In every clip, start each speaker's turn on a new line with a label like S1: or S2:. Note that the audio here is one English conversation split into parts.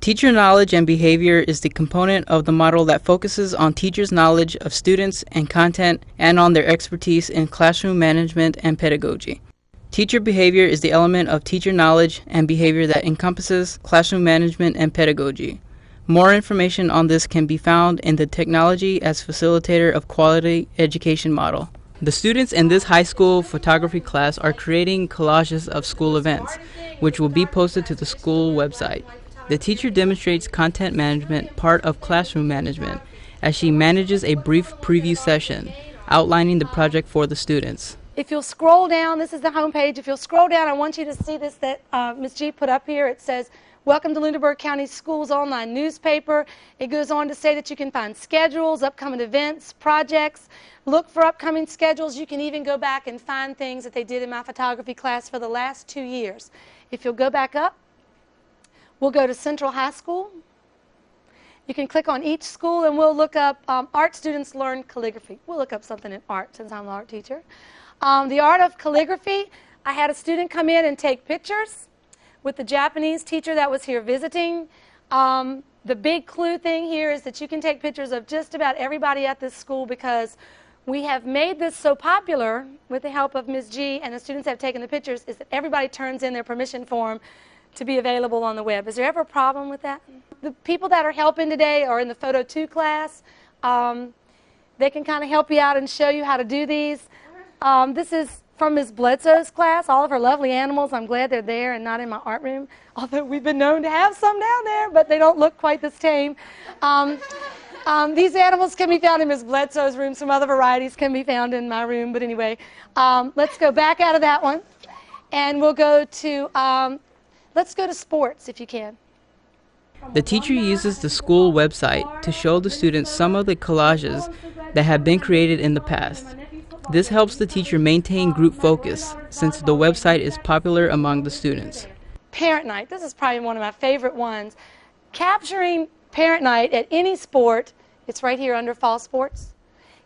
S1: Teacher knowledge and behavior is the component of the model that focuses on teachers' knowledge of students and content and on their expertise in classroom management and pedagogy. Teacher behavior is the element of teacher knowledge and behavior that encompasses classroom management and pedagogy. More information on this can be found in the Technology as Facilitator of Quality Education model. The students in this high school photography class are creating collages of school events, which will be posted to the school website. The teacher demonstrates content management, part of classroom management, as she manages a brief preview session outlining the project for the students.
S2: If you'll scroll down, this is the home page. If you'll scroll down, I want you to see this that Ms. G put up here. It says, "Welcome to Lunenburg County Schools online newspaper." It goes on to say that you can find schedules, upcoming events, projects, look for upcoming schedules. You can even go back and find things that they did in my photography class for the last 2 years. If you'll go back up, we'll go to Central High School. You can click on each school and we'll look up art students learn calligraphy. We'll look up something in art since I'm an art teacher. The art of calligraphy, I had a student come in and take pictures with the Japanese teacher that was here visiting. The big clue thing here is that you can take pictures of just about everybody at this school because we have made this so popular with the help of Ms. G and the students that have taken the pictures is that everybody turns in their permission form to be available on the web. Is there ever a problem with that? The people that are helping today are in the Photo 2 class. They can kind of help you out and show you how to do these. This is from Ms. Bledsoe's class, all of her lovely animals. I'm glad they're there and not in my art room, although we've been known to have some down there, but they don't look quite this tame. These animals can be found in Ms. Bledsoe's room. Some other varieties can be found in my room, but anyway, let's go back out of that one, and we'll go to let's go to sports, if you can.
S1: The teacher uses the school website to show the students some of the collages that have been created in the past. This helps the teacher maintain group focus, since the website is popular among the students.
S2: Parent night. This is probably one of my favorite ones. Capturing parent night at any sport, it's right here under fall sports.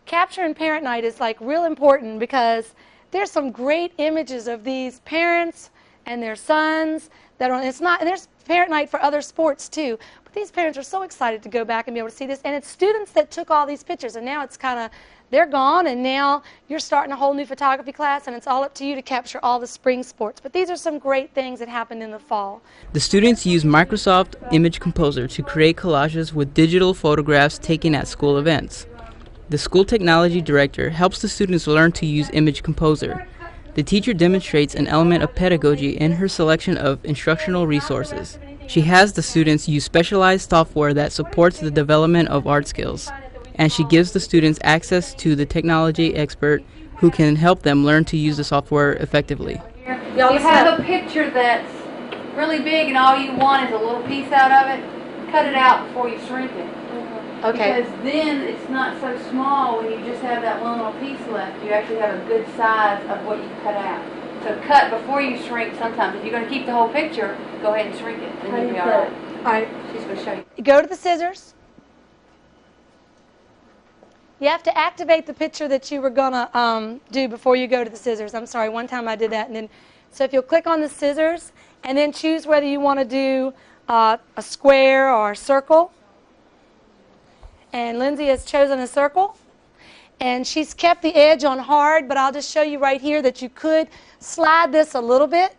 S2: Capturing parent night is like real important because there's some great images of these parents and their sons that are, it's not, and there's parent night for other sports too, but these parents are so excited to go back and be able to see this, and it's students that took all these pictures, and now it's kind of, they're gone, and now you're starting a whole new photography class, and it's all up to you to capture all the spring sports. But these are some great things that happened in the fall.
S1: The students use Microsoft Image Composer to create collages with digital photographs taken at school events. The school technology director helps the students learn to use Image Composer. The teacher demonstrates an element of pedagogy in her selection of instructional resources. She has the students use specialized software that supports the development of art skills, and she gives the students access to the technology expert who can help them learn to use the software effectively.
S3: You have a picture that's really big and all you want is a little piece out of it, cut it out before you shrink it.
S2: Okay.
S3: Because then it's not so small when you just have that one little piece left. You actually have a good size of what you cut out. So cut before you shrink sometimes. If you're going to keep the whole picture, go ahead and shrink it. Then you'll be all right.
S2: All right.
S3: She's going to show you.
S2: You go to the scissors. You have to activate the picture that you were going to do before you go to the scissors. I'm sorry, one time I did that. And then, so if you'll click on the scissors and then choose whether you want to do a square or a circle. And Lindsay has chosen a circle. And she's kept the edge on hard, but I'll just show you right here that you could slide this a little bit.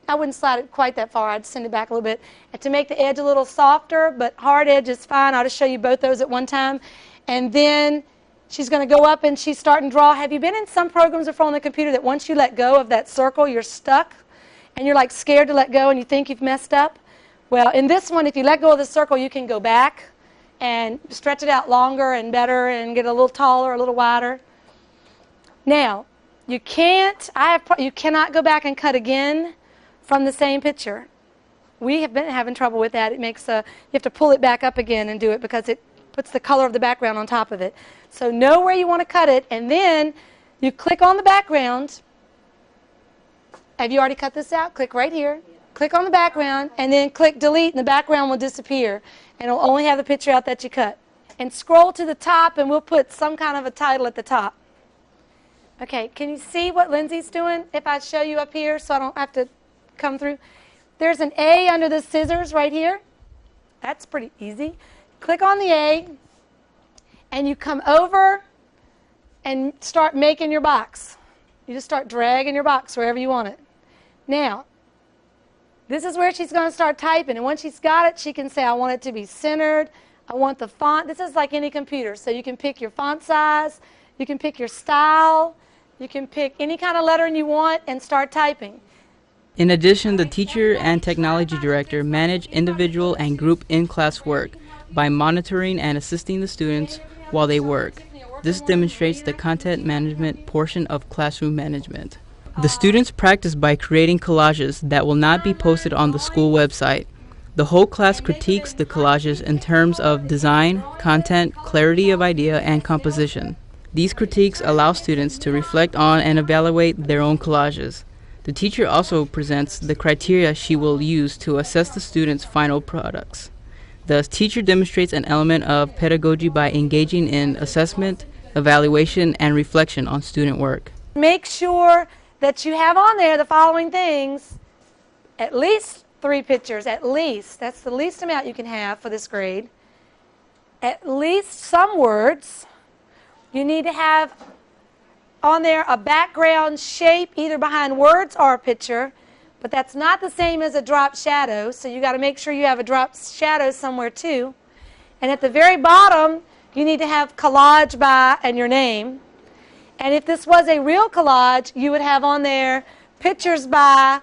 S2: I wouldn't slide it quite that far. I'd send it back a little bit to make the edge a little softer, but hard edge is fine. I'll just show you both those at one time. And then she's going to go up and she's starting to draw. Have you been in some programs before on the computer that once you let go of that circle, you're stuck? And you're like scared to let go and you think you've messed up? Well, in this one, if you let go of the circle, you can go back and stretch it out longer and better and get a little taller, a little wider. Now, you cannot go back and cut again from the same picture. We have been having trouble with that. It makes you have to pull it back up again and do it because it puts the color of the background on top of it. So know where you want to cut it, and then you click on the background. Have you already cut this out? Click right here. Click on the background, and then click delete, and the background will disappear. And it'll only have the picture out that you cut. And scroll to the top, and we'll put some kind of a title at the top. Okay, can you see what Lindsay's doing if I show you up here so I don't have to come through? There's an A under the scissors right here. That's pretty easy. Click on the A, and you come over and start making your box. You just start dragging your box wherever you want it. Now, this is where she's going to start typing, and once she's got it, she can say, I want it to be centered. I want the font. This is like any computer, so you can pick your font size, you can pick your style, you can pick any kind of lettering you want and start typing.
S1: In addition, the teacher and technology director manage individual and group in-class work by monitoring and assisting the students while they work. This demonstrates the content management portion of classroom management. The students practice by creating collages that will not be posted on the school website. The whole class critiques the collages in terms of design, content, clarity of idea, and composition. These critiques allow students to reflect on and evaluate their own collages. The teacher also presents the criteria she will use to assess the students' final products. The teacher demonstrates an element of pedagogy by engaging in assessment, evaluation, and reflection on student work.
S2: Make sure that you have on there the following things: at least 3 pictures, at least. That's the least amount you can have for this grade. At least some words. You need to have on there a background shape either behind words or a picture, but that's not the same as a drop shadow, so you got to make sure you have a drop shadow somewhere too. And at the very bottom, you need to have collage by and your name. And if this was a real collage, you would have on there pictures by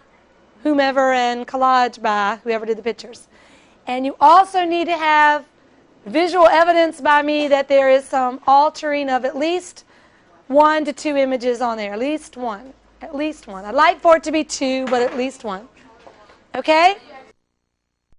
S2: whomever and collage by whoever did the pictures. And you also need to have visual evidence by me that there is some altering of at least 1 to 2 images on there. At least one. At least one. I'd like for it to be 2, but at least 1. Okay?